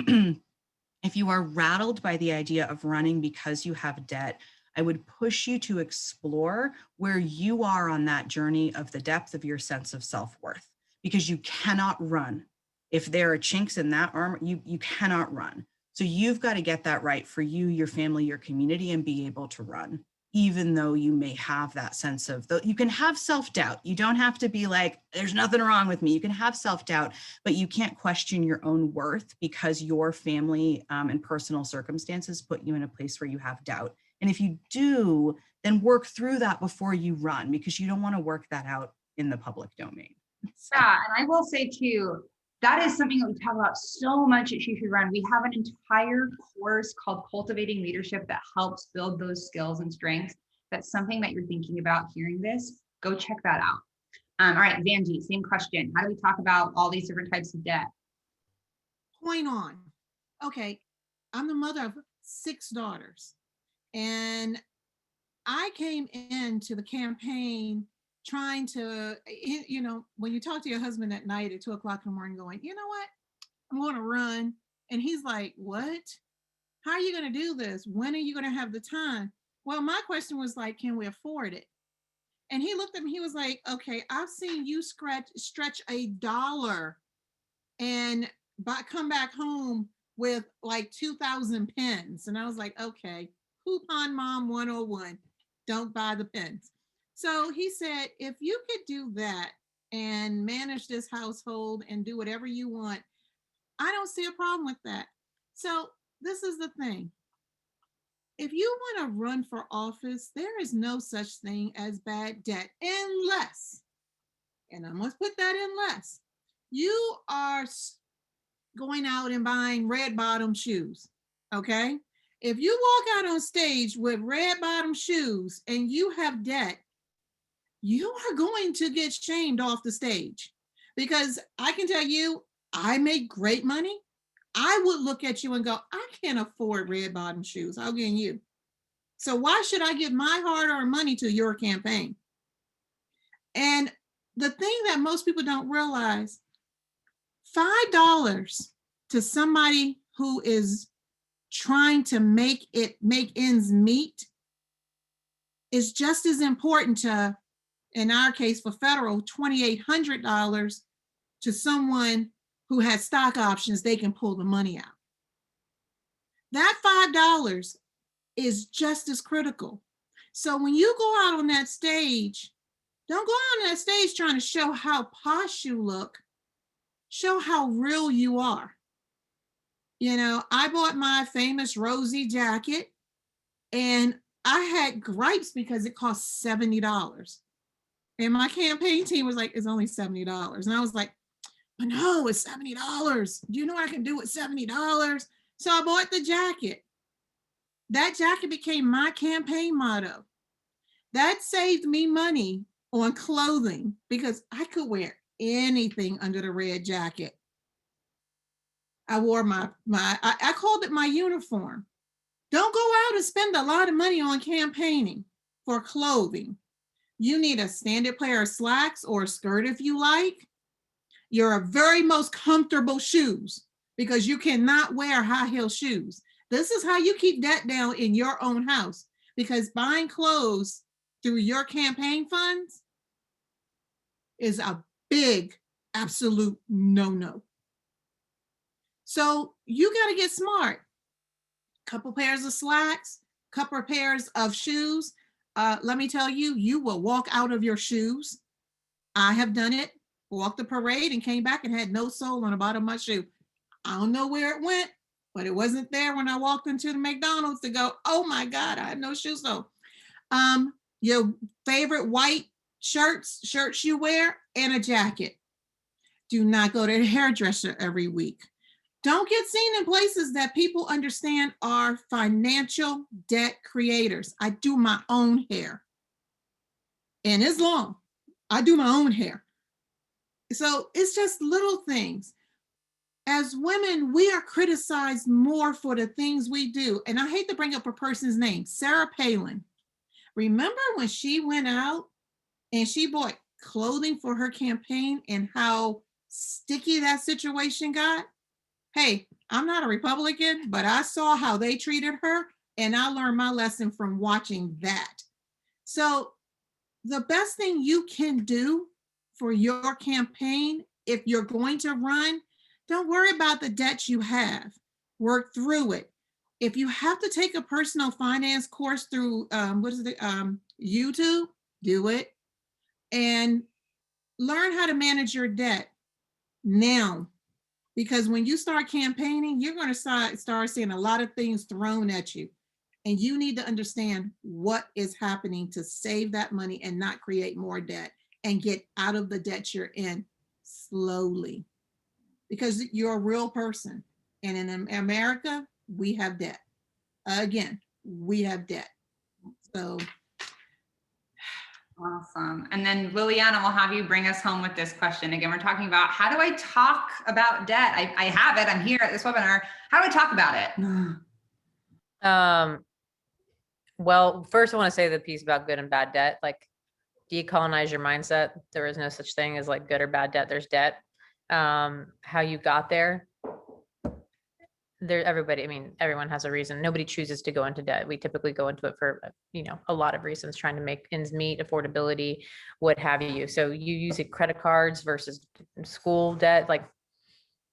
if you are rattled by the idea of running because you have debt, I would push you to explore where you are on that journey of the depth of your sense of self-worth, because you cannot run. If there are chinks in that armor, you cannot run. So you've got to get that right for you, your family, your community, and be able to run, even though you may have that sense of, you can have self-doubt. You don't have to be like, there's nothing wrong with me. You can have self-doubt, but you can't question your own worth because your family and personal circumstances put you in a place where you have doubt. And if you do, then work through that before you run, because you don't want to work that out in the public domain. So. Yeah, and I will say too, that is something that we talk about so much at She Should Run. We have an entire course called Cultivating Leadership that helps build those skills and strengths. That's something that you're thinking about hearing this, go check that out. All right, Vanjie, same question. How do we talk about all these different types of debt? Point on. Okay, I'm the mother of 6 daughters. And I came into the campaign trying to, when you talk to your husband at night at 2:00 in the morning going, you know what, I'm going to run. And he's like, what? How are you going to do this? When are you going to have the time? Well, my question was like, can we afford it? And he looked at me, he was like, okay, I've seen you stretch $1 and come back home with like 2,000 pens. And I was like, okay. Coupon Mom 101, don't buy the pens. So he said, if you could do that and manage this household and do whatever you want, I don't see a problem with that. So this is the thing. If you want to run for office, there is no such thing as bad debt unless, and I must put that unless, you are going out and buying red bottom shoes, okay? If you walk out on stage with red bottom shoes and you have debt, you are going to get shamed off the stage, because I can tell you, I make great money. I would look at you and go, I can't afford red bottom shoes. How can you? So why should I give my hard-earned money to your campaign? And the thing that most people don't realize, $5 to somebody who is trying to make ends meet is just as important to, in our case for federal, $2,800 to someone who has stock options, they can pull the money out. That $5 is just as critical. So when you go out on that stage, don't go out on that stage trying to show how posh you look, show how real you are. I bought my famous Rosie jacket and I had gripes because it cost $70. And my campaign team was like, it's only $70. And I was like, but no, it's $70. Do you know what I can do with $70? So I bought the jacket. That jacket became my campaign motto. That saved me money on clothing because I could wear anything under the red jacket. I wore I called it my uniform. Don't go out and spend a lot of money on campaigning for clothing. You need a standard pair of slacks or a skirt if you like. Your very most comfortable shoes, because you cannot wear high heel shoes. This is how you keep debt down in your own house, because buying clothes through your campaign funds is a big, absolute no-no. So you got to get smart. Couple pairs of slacks, couple pairs of shoes. Let me tell you, you will walk out of your shoes. I have done it. Walked the parade and came back and had no sole on the bottom of my shoe. I don't know where it went, but it wasn't there when I walked into the McDonald's to go, oh my God, I have no shoes. So your favorite white shirts you wear, and a jacket. Do not go to the hairdresser every week. Don't get seen in places that people understand are financial debt creators. I do my own hair, and it's long. I do my own hair. So it's just little things. As women, we are criticized more for the things we do. And I hate to bring up a person's name, Sarah Palin. Remember when she went out and she bought clothing for her campaign and how sticky that situation got? Hey, I'm not a Republican, but I saw how they treated her, and I learned my lesson from watching that. So the best thing you can do for your campaign, if you're going to run, don't worry about the debts you have. Work through it. If you have to take a personal finance course through YouTube, do it, and learn how to manage your debt now. Because when you start campaigning, you're going to start seeing a lot of things thrown at you. And you need to understand what is happening to save that money and not create more debt and get out of the debt you're in slowly. Because you're a real person. And in America, we have debt. Again, we have debt. So. Awesome. And then Liliana, we'll have you bring us home with this question. Again, we're talking about how do I talk about debt? I have it. I'm here at this webinar. How do I talk about it? Well, first I want to say the piece about good and bad debt, like decolonize your mindset. There is no such thing as like good or bad debt. There's debt. How you got there. Everyone has a reason. Nobody chooses to go into debt. We typically go into it for, a lot of reasons, trying to make ends meet, affordability, what have you. So you use credit cards versus school debt, like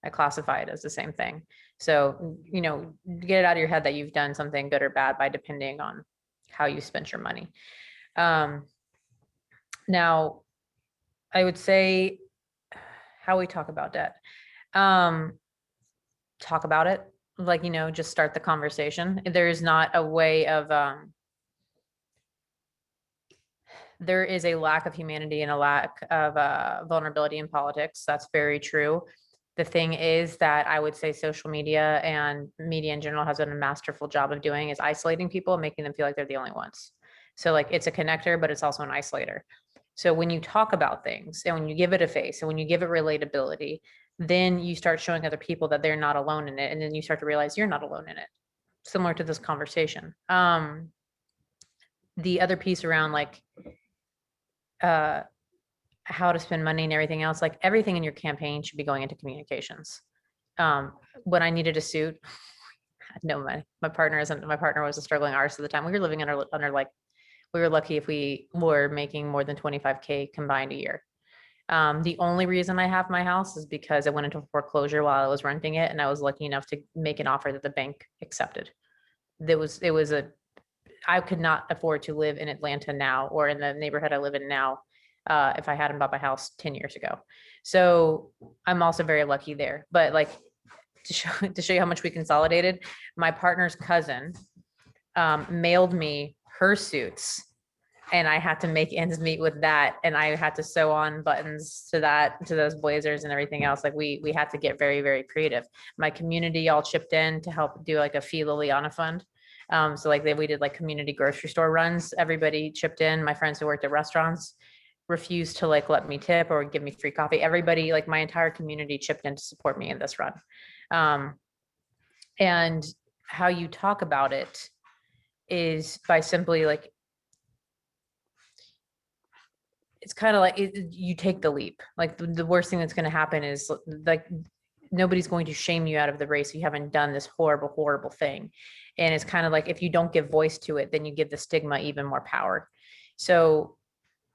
I classify it as the same thing. So, get it out of your head that you've done something good or bad by depending on how you spent your money. Now, I would say how we talk about debt. Talk about it. Like, just start the conversation. There is not a way of, there is a lack of humanity and a lack of vulnerability in politics. That's very true. The thing is that I would say social media and media in general has done a masterful job of doing is isolating people and making them feel like they're the only ones. So like it's a connector, but it's also an isolator. So when you talk about things and when you give it a face and when you give it relatability, then you start showing other people that they're not alone in it. And then you start to realize you're not alone in it. Similar to this conversation. The other piece around like how to spend money and everything else, like everything in your campaign should be going into communications. When I needed a suit, I had no money. My partner was a struggling artist at the time. We were living under like, we were lucky if we were making more than 25K combined a year. The only reason I have my house is because I went into foreclosure while I was renting it. And I was lucky enough to make an offer that the bank accepted. I could not afford to live in Atlanta now or in the neighborhood I live in now if I hadn't bought my house 10 years ago. So I'm also very lucky there. But like to show you how much we consolidated, my partner's cousin mailed me her suits. And I had to make ends meet with that. And I had to sew on buttons to those blazers and everything else. Like we had to get very, very creative. My community all chipped in to help do like a Fee Liliana fund. So like we did like community grocery store runs. Everybody chipped in. My friends who worked at restaurants refused to like let me tip or give me free coffee. Everybody, like my entire community chipped in to support me in this run. And how you talk about it is by simply like, it's kind of like you take the leap. Like the worst thing that's going to happen is like nobody's going to shame you out of the race. You haven't done this horrible, horrible thing. And it's kind of like if you don't give voice to it, then you give the stigma even more power. So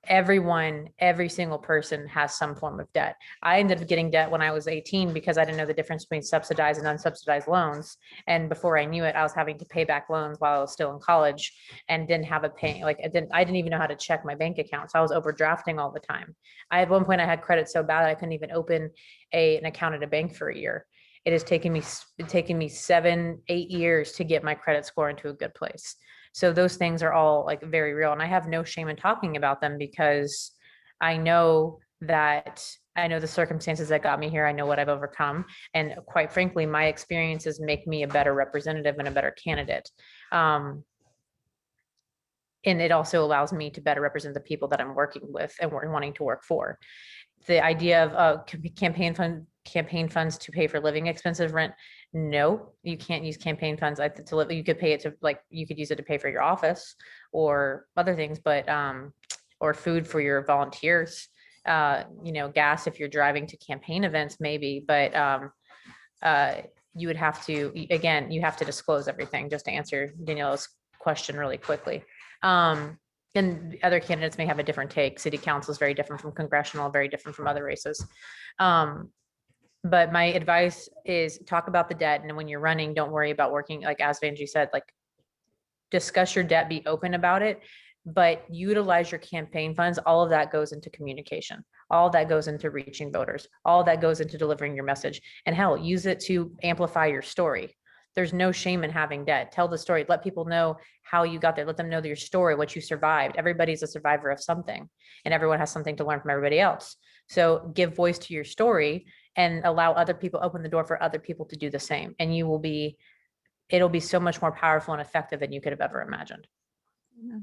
every single person has some form of debt. I ended up getting debt when I was 18 because I didn't know the difference between subsidized and unsubsidized loans. And before I knew it, I was having to pay back loans while I was still in college and didn't have I didn't even know how to check my bank account. So I was overdrafting all the time. At one point I had credit so bad I couldn't even open an account at a bank for a year. It has taken me 7-8 years to get my credit score into a good place. So those things are all like very real. And I have no shame in talking about them because I know the circumstances that got me here. I know what I've overcome. And quite frankly, my experiences make me a better representative and a better candidate. And it also allows me to better represent the people that I'm working with and wanting to work for. The idea of campaign funds to pay for living expenses, rent. No, you can't use campaign funds to live. You could pay it to you could use it to pay for your office or other things, but or food for your volunteers. Gas if you're driving to campaign events, maybe, but you would have to, again, you have to disclose everything, just to answer Daniela's question really quickly. And other candidates may have a different take. City council is very different from congressional, very different from other races. But my advice is talk about the debt. And when you're running, don't worry about working. Like as Vanjie said, discuss your debt, be open about it, but utilize your campaign funds. All of that goes into communication. All that goes into reaching voters. All that goes into delivering your message. And hell, use it to amplify your story. There's no shame in having debt. Tell the story. Let people know how you got there. Let them know your story, what you survived. Everybody's a survivor of something, and everyone has something to learn from everybody else. So give voice to your story and allow other people, open the door for other people to do the same. And it'll be so much more powerful and effective than you could have ever imagined. Yeah.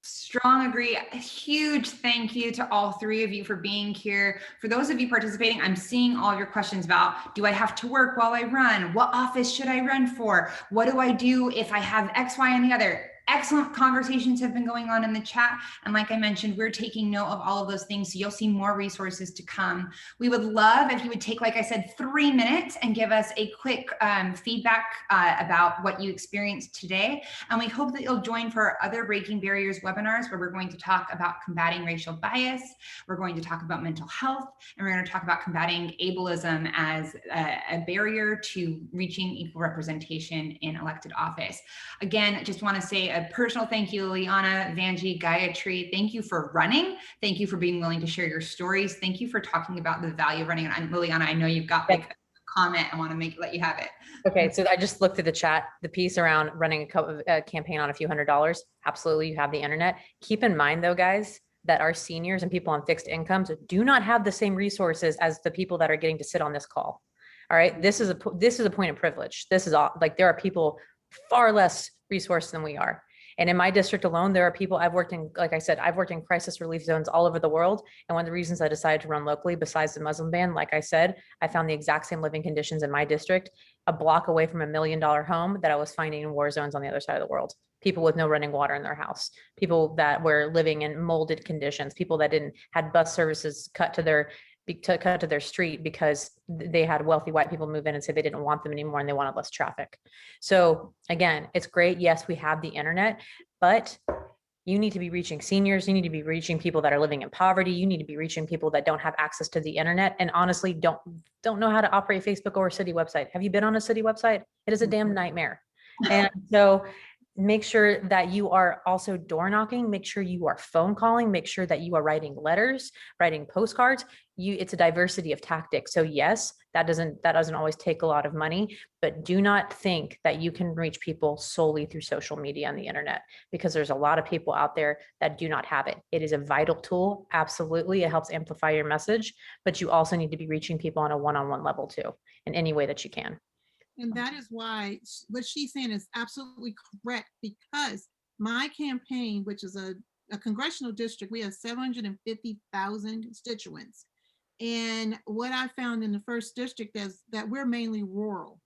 Strong agree. A huge thank you to all three of you for being here. For those of you participating, I'm seeing all your questions about, do I have to work while I run? What office should I run for? What do I do if I have X, Y, and the other? Excellent conversations have been going on in the chat. And like I mentioned, we're taking note of all of those things. So you'll see more resources to come. We would love if you would take, like I said, 3 minutes and give us a quick feedback about what you experienced today. And we hope that you'll join for our other Breaking Barriers webinars, where we're going to talk about combating racial bias. We're going to talk about mental health, and we're going to talk about combating ableism as a barrier to reaching equal representation in elected office. Again, I just want to say a personal thank you, Liliana, Vanjie, Gayatri. Thank you for running. Thank you for being willing to share your stories. Thank you for talking about the value of running. And Liliana, I know you've got a comment. I want to let you have it. Okay, so I just looked at the chat, the piece around running a campaign on a few $100s. Absolutely, you have the internet. Keep in mind though, guys, that our seniors and people on fixed incomes do not have the same resources as the people that are getting to sit on this call. All right, this is a point of privilege. This is all, there are people far less resourced than we are. And in my district alone, there are people I've worked in, like I said, I've worked in crisis relief zones all over the world. And one of the reasons I decided to run locally, besides the Muslim ban, like I said, I found the exact same living conditions in my district, a block away from $1 million home that I was finding in war zones on the other side of the world. People with no running water in their house, people that were living in molded conditions, people that had bus services cut to their street because they had wealthy white people move in and say they didn't want them anymore and they wanted less traffic. So again, it's great. Yes, we have the internet, but you need to be reaching seniors. You need to be reaching people that are living in poverty. You need to be reaching people that don't have access to the internet and honestly don't know how to operate Facebook or a city website. Have you been on a city website? It is a damn nightmare. And so make sure that you are also door knocking, make sure you are phone calling, make sure that you are writing letters, writing postcards. It's a diversity of tactics. So yes, that doesn't always take a lot of money, but do not think that you can reach people solely through social media and the internet, because there's a lot of people out there that do not have it. It is a vital tool. Absolutely. It helps amplify your message, but you also need to be reaching people on a one-on-one level too, in any way that you can. And that is why what she's saying is absolutely correct, because my campaign, which is a congressional district, we have 750,000 constituents. And what I found in the first district is that we're mainly rural,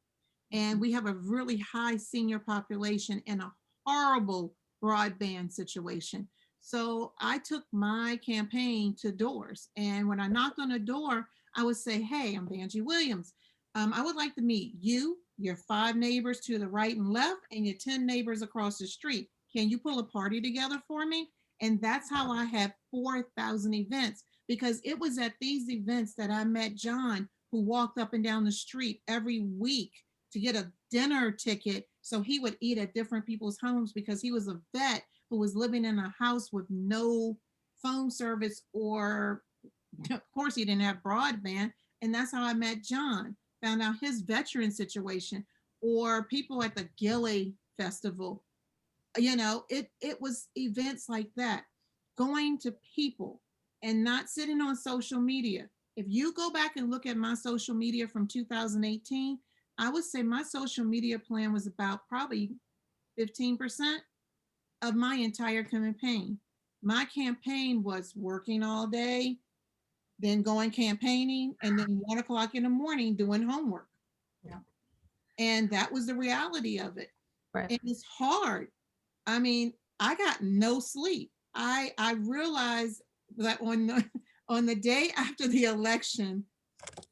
and we have a really high senior population and a horrible broadband situation. So I took my campaign to doors. And when I knocked on a door, I would say, hey, I'm Vanjie Williams. I would like to meet you, your 5 neighbors to the right and left, and your 10 neighbors across the street. Can you pull a party together for me? And that's how I had 4,000 events, because it was at these events that I met John, who walked up and down the street every week to get a dinner ticket so he would eat at different people's homes, because he was a vet who was living in a house with no phone service, or of course he didn't have broadband. And that's how I met John, found out his veteran situation. Or people at the Gilly Festival, it was events like that, going to people and not sitting on social media. If you go back and look at my social media from 2018, I would say my social media plan was about probably 15% of my entire campaign. My campaign was working all day, then going campaigning, and then 1 o'clock in the morning doing homework. Yeah. And that was the reality of it. Right. And it's hard. I mean, I got no sleep. I realized that on the day after the election,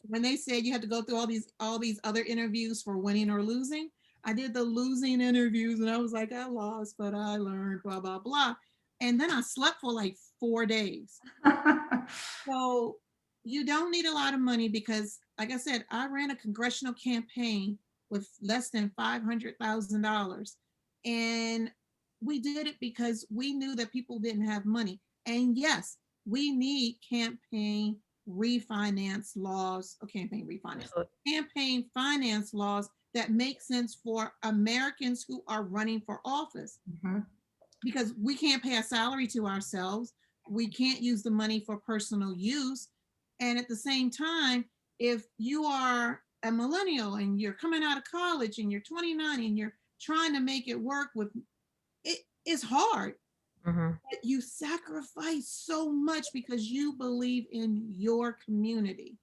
when they said you had to go through all these other interviews for winning or losing, I did the losing interviews and I was like, I lost, but I learned, blah, blah, blah. And then I slept for like 4 days. So you don't need a lot of money, because like I said, I ran a congressional campaign with less than $500,000. And we did it because we knew that people didn't have money. And yes, we need campaign refinance laws, or campaign refinance, campaign finance laws that make sense for Americans who are running for office. Mhm. Because we can't pay a salary to ourselves. We can't use the money for personal use. And at the same time, if you are a millennial and you're coming out of college and you're 29 and you're trying to make it work with it, is hard. But you sacrifice so much because you believe in your community.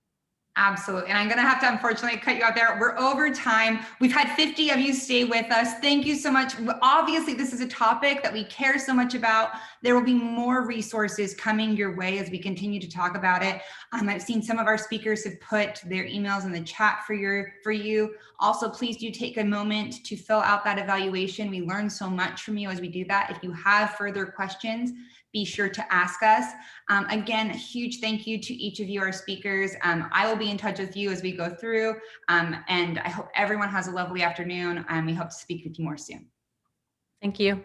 Absolutely. And I'm going to have to unfortunately cut you out there. We're over time. We've had 50 of you stay with us. Thank you so much. Obviously, this is a topic that we care so much about. There will be more resources coming your way as we continue to talk about it. I've seen some of our speakers have put their emails in the chat for you. Also, please do take a moment to fill out that evaluation. We learn so much from you as we do that. If you have further questions, be sure to ask us. Again, a huge thank you to each of you, our speakers. I will be in touch with you as we go through, and I hope everyone has a lovely afternoon, and we hope to speak with you more soon. Thank you.